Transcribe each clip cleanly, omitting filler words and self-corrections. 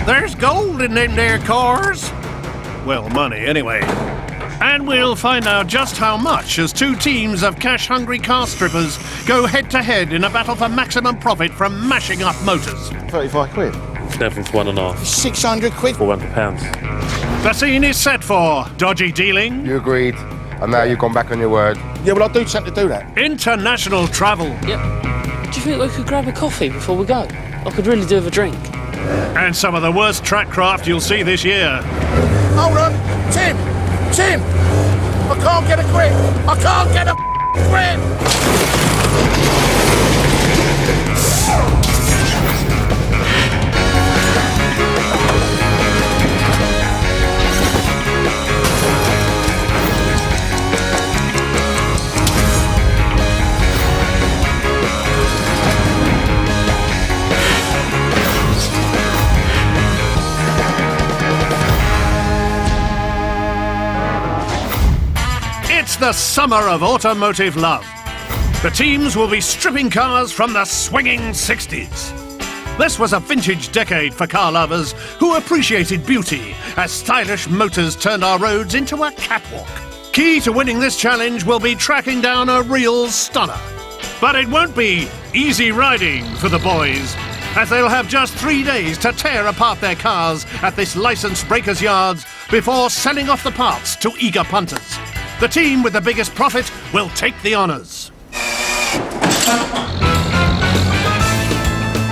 There's gold in them there cars. Well, money anyway. And we'll find out just how much as two teams of cash-hungry car strippers go head-to-head in a battle for maximum profit from mashing up motors. 35 quid. Nothing for 1.5. 600 quid. £400. The scene is set for dodgy dealing. You agreed, and now you've gone back on your word. Yeah, well, I do tend to do that. International travel. Yep. Do you think we could grab a coffee before we go? I could really do with a drink. And some of the worst track craft you'll see this year. Hold on. Tim! I can't get a grip! I can't get a grip! It's the summer of automotive love. The teams will be stripping cars from the swinging 60s. This was a vintage decade for car lovers who appreciated beauty as stylish motors turned our roads into a catwalk. Key to winning this challenge will be tracking down a real stunner. But it won't be easy riding for the boys, as they'll have just 3 days to tear apart their cars at this licensed breakers' yards before selling off the parts to eager punters. The team with the biggest profit will take the honours.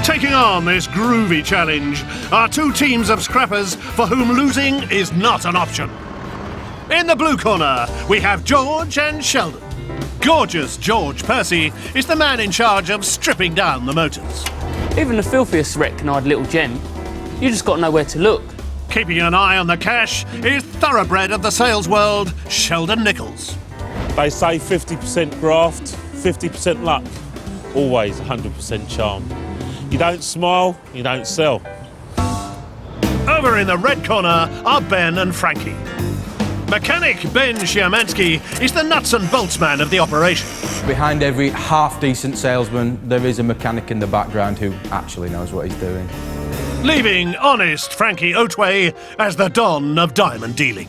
Taking on this groovy challenge are two teams of scrappers for whom losing is not an option. In the blue corner, we have George and Sheldon. Gorgeous George Percy is the man in charge of stripping down the motors. Even the filthiest wreck can hide a little gem. You just got to know where to look. Keeping an eye on the cash is thoroughbred of the sales world, Sheldon Nichols. They say 50% graft, 50% luck. Always 100% charm. You don't smile, you don't sell. Over in the red corner are Ben and Frankie. Mechanic Ben Szymanski is the nuts and bolts man of the operation. Behind every half-decent salesman, there is a mechanic in the background who actually knows what he's doing. Leaving honest Frankie Otway as the don of diamond dealing.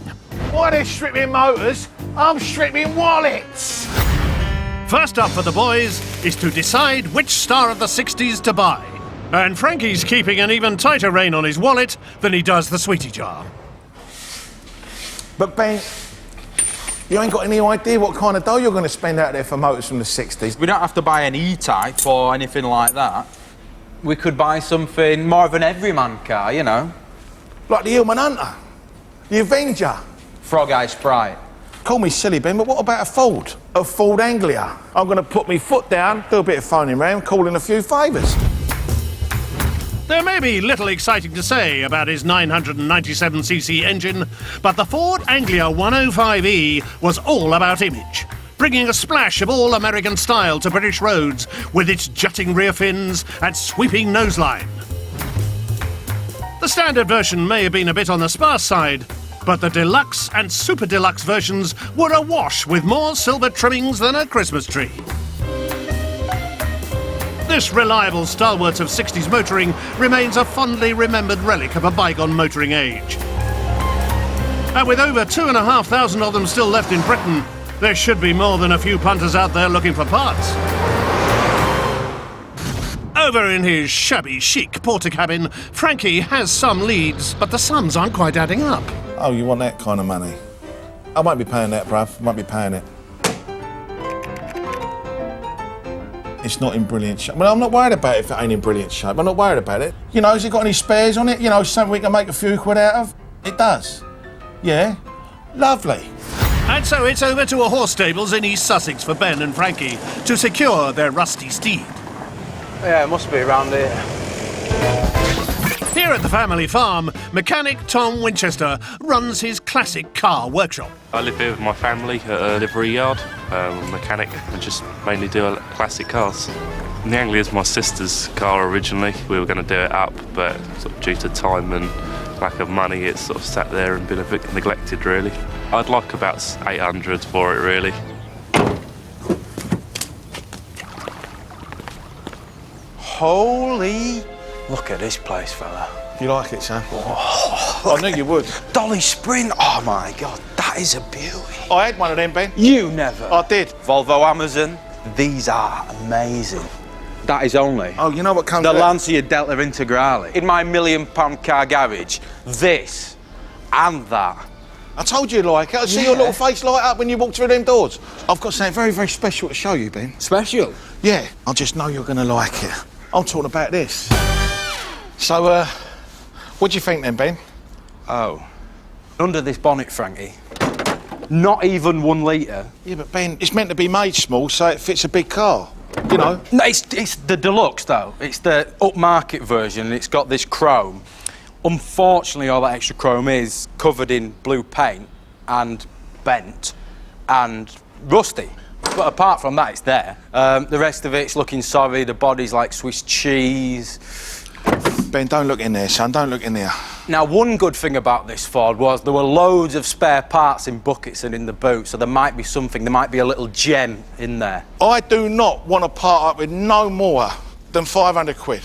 Why they're stripping motors? I'm stripping wallets! First up for the boys is to decide which star of the 60s to buy. And Frankie's keeping an even tighter rein on his wallet than he does the sweetie jar. But Ben, you ain't got any idea what kind of dough you're going to spend out there for motors from the 60s. We don't have to buy an E-Type or anything like that. We could buy something more of an everyman car, you know. Like the Hillman Hunter, the Avenger. Frog Eye Sprite. Call me silly, Ben, but what about a Ford? A Ford Anglia. I'm going to put my foot down, do a bit of phoning round, call in a few favours. There may be little exciting to say about his 997cc engine, but the Ford Anglia 105E was all about image, bringing a splash of all-American style to British roads with its jutting rear fins and sweeping noseline. The standard version may have been a bit on the sparse side, but the deluxe and super deluxe versions were awash with more silver trimmings than a Christmas tree. This reliable stalwart of 60s motoring remains a fondly remembered relic of a bygone motoring age. And with over 2,500 of them still left in Britain, there should be more than a few punters out there looking for parts. Over in his shabby chic Portakabin, Frankie has some leads, but the sums aren't quite adding up. Oh, you want that kind of money? I won't be paying that, bruv. I won't be paying it. It's not in brilliant shape. Well, I'm not worried about it if it ain't in brilliant shape. I'm not worried about it. You know, has it got any spares on it? You know, something we can make a few quid out of? It does. Yeah? Lovely. And so it's over to a horse stables in East Sussex for Ben and Frankie to secure their rusty steed. Yeah, it must be around here. Here at the family farm, mechanic Tom Winchester runs his classic car workshop. I live here with my family at a livery yard. I'm a mechanic and just mainly do classic cars. And the Anglia is my sister's car originally. We were going to do it up, but sort of due to time and lack of money, it's sort of sat there and been a bit neglected, really. I'd like about 800 for it, really. Holy... Look at this place, fella. You like it, son? Oh, I knew you would. Dolly Sprint, oh my God, that is a beauty. I had one of them, Ben. You never. I did. Volvo Amazon, these are amazing. That is only Oh, you know what comes the with it? Lancia Delta Integrale. In my £1 million car garage, this and that. I told you you'd like it. I see your little face light up when you walk through them doors. I've got something very, very special to show you, Ben. Special? Yeah, I just know you're going to like it. I'm talking about this. So, what do you think then, Ben? Oh. Under this bonnet, Frankie, not even 1 litre. Yeah, but Ben, it's meant to be made small so it fits a big car. You know? No, it's the deluxe, though. It's the upmarket version, and it's got this chrome. Unfortunately, all that extra chrome is covered in blue paint and bent and rusty. But apart from that, it's there. The rest of it's looking sorry. The body's like Swiss cheese. Ben, don't look in there, son. Don't look in there. Now, one good thing about this Ford was there were loads of spare parts in buckets and in the boot, so there might be something, there might be a little gem in there. I do not want to part up with no more than 500 quid.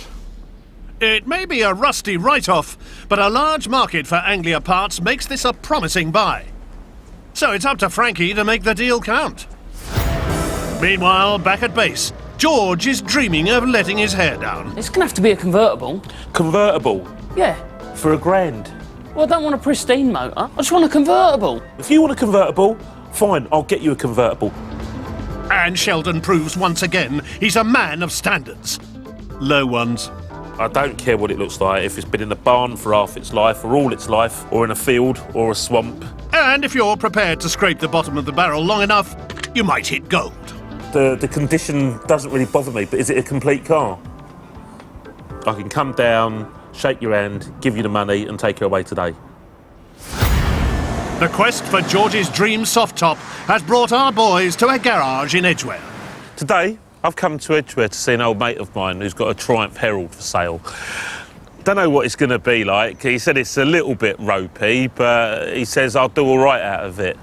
It may be a rusty write-off, but a large market for Anglia parts makes this a promising buy. So it's up to Frankie to make the deal count. Meanwhile, back at base, George is dreaming of letting his hair down. It's gonna have to be a convertible. Convertible? Yeah. For £1,000? Well, I don't want a pristine motor. I just want a convertible. If you want a convertible, fine, I'll get you a convertible. And Sheldon proves once again he's a man of standards. Low ones. I don't care what it looks like, if it's been in a barn for half its life, or all its life, or in a field, or a swamp. And if you're prepared to scrape the bottom of the barrel long enough, you might hit gold. The condition doesn't really bother me, but is it a complete car? I can come down, shake your hand, give you the money, and take you away today. The quest for George's dream soft top has brought our boys to a garage in Edgware. Today, I've come to Edgware to see an old mate of mine who's got a Triumph Herald for sale. Don't know what it's going to be like. He said it's a little bit ropey, but he says I'll do all right out of it.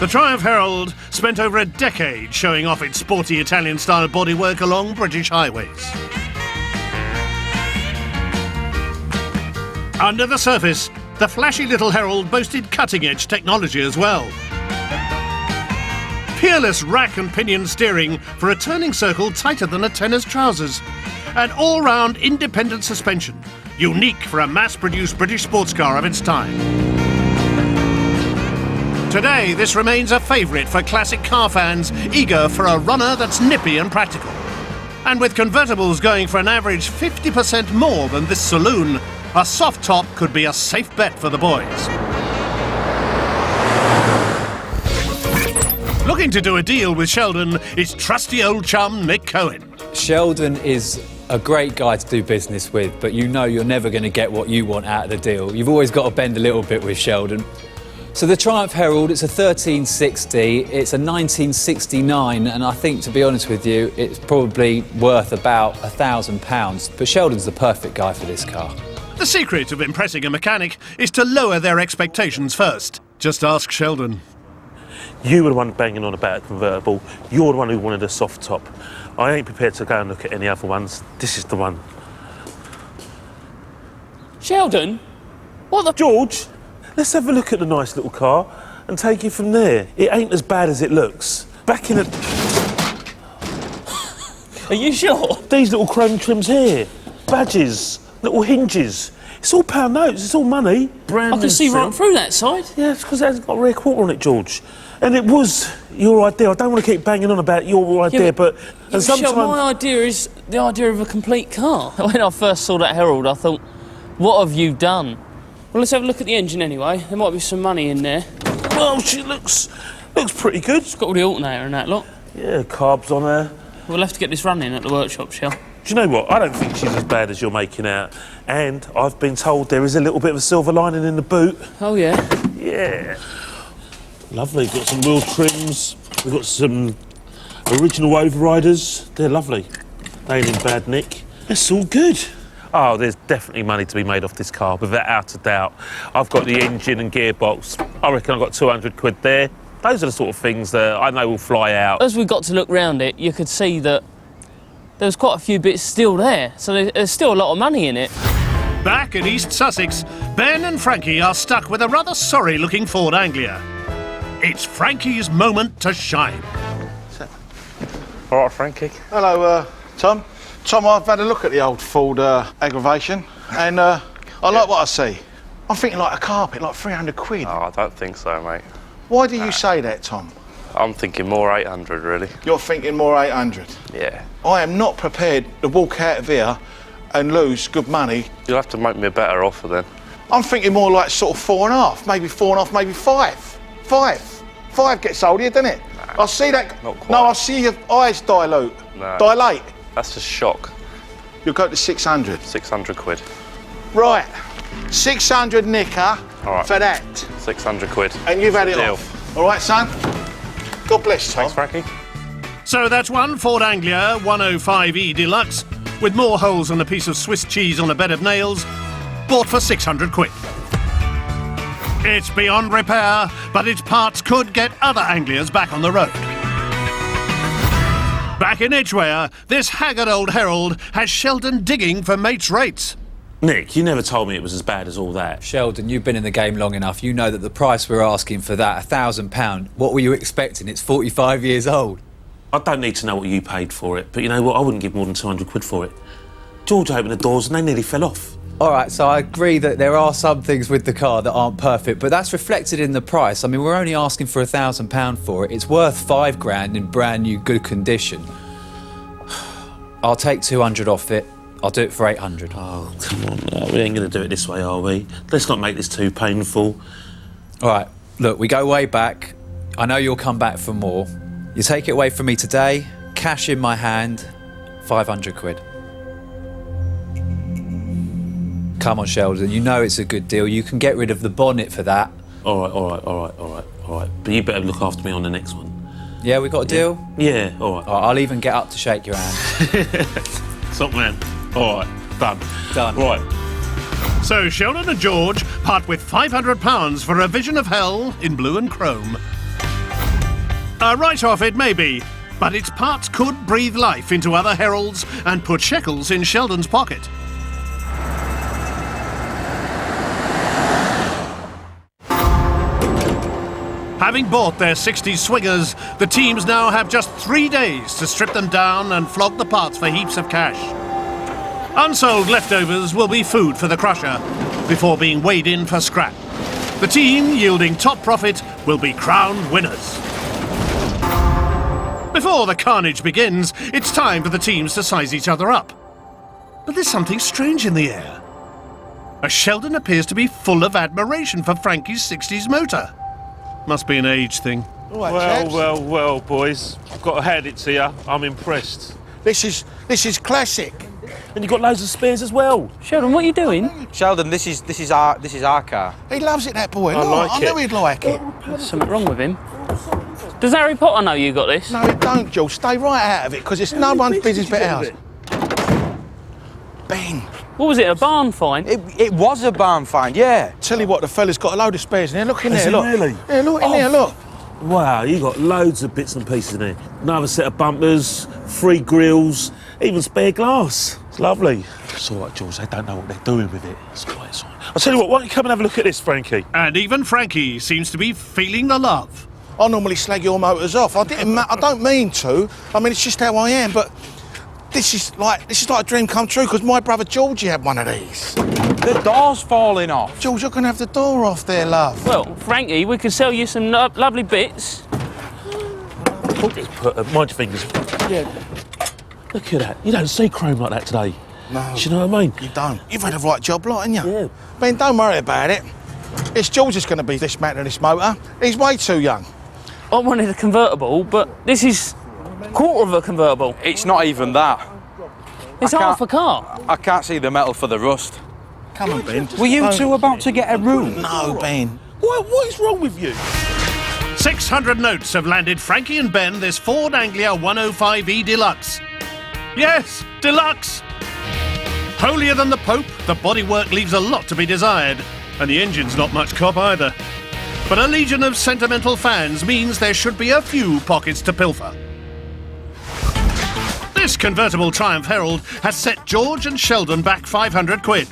The Triumph Herald spent over a decade showing off its sporty Italian-style bodywork along British highways. Under the surface, the flashy little Herald boasted cutting-edge technology as well. Peerless rack and pinion steering for a turning circle tighter than a tennor's trousers. An all-round independent suspension, unique for a mass-produced British sports car of its time. Today, this remains a favourite for classic car fans eager for a runner that's nippy and practical. And with convertibles going for an average 50% more than this saloon, a soft top could be a safe bet for the boys. Looking to do a deal with Sheldon is trusty old chum Nick Cohen. Sheldon is a great guy to do business with, but you know you're never going to get what you want out of the deal. You've always got to bend a little bit with Sheldon. So the Triumph Herald, it's a 1360, it's a 1969, and I think, to be honest with you, it's probably worth about £1,000. But Sheldon's the perfect guy for this car. The secret of impressing a mechanic is to lower their expectations first. Just ask Sheldon. You were the one banging on about a convertible. You're the one who wanted a soft top. I ain't prepared to go and look at any other ones. This is the one. Sheldon? What the... George, let's have a look at the nice little car and take it from there. It ain't as bad as it looks. Back in a... Are you sure? These little chrome trims here. Badges, little hinges. It's all pound notes, it's all money. Brand I can see right through that side. Yeah, it's because it hasn't got a rear quarter on it, George. And it was your idea. I don't want to keep banging on about your idea, but... And sometimes... My idea is the idea of a complete car. When I first saw that Herald, I thought, what have you done? Well, let's have a look at the engine anyway. There might be some money in there. Well, she looks pretty good. It's got all the alternator and that lot. Yeah, carbs on her. We'll have to get this running at the workshop, Shell. Do you know what? I don't think she's as bad as you're making out. And I've been told there is a little bit of a silver lining in the boot. Oh, yeah? Yeah. Lovely. Got some wheel trims. We've got some original overriders. They're lovely. They ain't in bad nick. It's all good. Oh, there's definitely money to be made off this car, without a doubt. I've got the engine and gearbox. I reckon I've got 200 quid there. Those are the sort of things that I know will fly out. As we got to look round it, you could see that there was quite a few bits still there, so there's still a lot of money in it. Back in East Sussex, Ben and Frankie are stuck with a rather sorry-looking Ford Anglia. It's Frankie's moment to shine. All right, Frankie. Hello, Tom. Tom, I've had a look at the old Ford aggravation, and I like what I see. I'm thinking like a carpet, like 300 quid. Oh, I don't think so, mate. Why do you say that, Tom? I'm thinking more 800, really. You're thinking more 800. Yeah. I am not prepared to walk out of here and lose good money. You'll have to make me a better offer then. I'm thinking more like sort of 4.5, maybe 4.5, maybe 5. 5 gets old here, doesn't it? I see that. Not quite. No, I see your eyes dilate. No. Dilate. That's a shock. You'll go to 600. 600 quid. Right. 600 nicker All right. for that. 600 quid. And you've had it Deal. off. All right, son? God bless, Tom. Thanks, Frankie. So that's one Ford Anglia 105E Deluxe, with more holes than a piece of Swiss cheese on a bed of nails, bought for 600 quid. It's beyond repair, but its parts could get other Anglias back on the road. Back in Edgware, this haggard old Herald has Sheldon digging for mates' rates. Nick, you never told me it was as bad as all that. Sheldon, you've been in the game long enough. You know that the price we're asking for that, £1,000, what were you expecting? It's 45 years old. I don't need to know what you paid for it, but you know what? I wouldn't give more than 200 quid for it. George opened the doors and they nearly fell off. All right, so I agree that there are some things with the car that aren't perfect, but that's reflected in the price. I mean, we're only asking for £1,000 for it. It's worth £5,000 in brand new, good condition. I'll take 200 off it. I'll do it for 800. Oh, come on now. We ain't going to do it this way, are we? Let's not make this too painful. All right, look, we go way back. I know you'll come back for more. You take it away from me today, cash in my hand, 500 quid. Come on, Sheldon, you know it's a good deal. You can get rid of the bonnet for that. All right. But you better look after me on the next one. Yeah, we got a deal? Yeah, all right. All right, I'll even get up to shake your hand. Top man. All right, done. Done. Right. So Sheldon and George part with £500 for a vision of hell in blue and chrome. A write-off it may be, but its parts could breathe life into other Heralds and put shekels in Sheldon's pocket. Having bought their 60s swingers, the teams now have just 3 days to strip them down and flog the parts for heaps of cash. Unsold leftovers will be food for the crusher before being weighed in for scrap. The team yielding top profit will be crowned winners. Before the carnage begins, it's time for the teams to size each other up. But there's something strange in the air. As Sheldon appears to be full of admiration for Frankie's 60s motor. Must be an age thing. All right, chaps. Well, boys. I've got to hand it to you. I'm impressed. This is classic. And you've got loads of spares as well. Sheldon, what are you doing? Sheldon, this is our car. He loves it, that boy. I like I it. knew he'd like it. There's something wrong with him. Does Harry Potter know you got this? No, don't, George. Stay right out of it, because it's no one's business but ours. Ben, What was it, a barn find? It was a barn find, yeah. tell you what, the fella's got a load of spares in there. Look in Has there, he look. really? Yeah, look in there, look. Wow, you got loads of bits and pieces in there. Another set of bumpers, 3 grills, even spare glass. It's lovely. It's all right, George. They don't know what they're doing with it. It's all right, it's all right. I'll tell you what, why don't you come and have a look at this, Frankie? And even Frankie seems to be feeling the love. I normally slag your motors off. I don't mean to. I mean, it's just how I am, but this is like a dream come true, because my brother Georgie had one of these. The door's falling off. George, you're going to have the door off there, love. Well, Frankie, we could sell you some lovely bits. Mind your fingers. Yeah. Look at that. You don't see chrome like that today. No. Do you know what I mean? You don't. You've had a right job lot, haven't you? Yeah. Ben, don't worry about it. It's George that's going to be this man of this motor. He's way too young. I wanted a convertible, but this is a quarter of a convertible. It's not even that. It's I half a can't- car. I can't see the metal for the rust. Come on, Ben. Were you Don't- two about to get a room? No, Ben. What is wrong with you? 600 notes have landed Frankie and Ben this Ford Anglia 105E Deluxe. Yes, Deluxe! Holier than the Pope, the bodywork leaves a lot to be desired, and the engine's not much cop either. But a legion of sentimental fans means there should be a few pockets to pilfer. This convertible Triumph Herald has set George and Sheldon back 500 quid.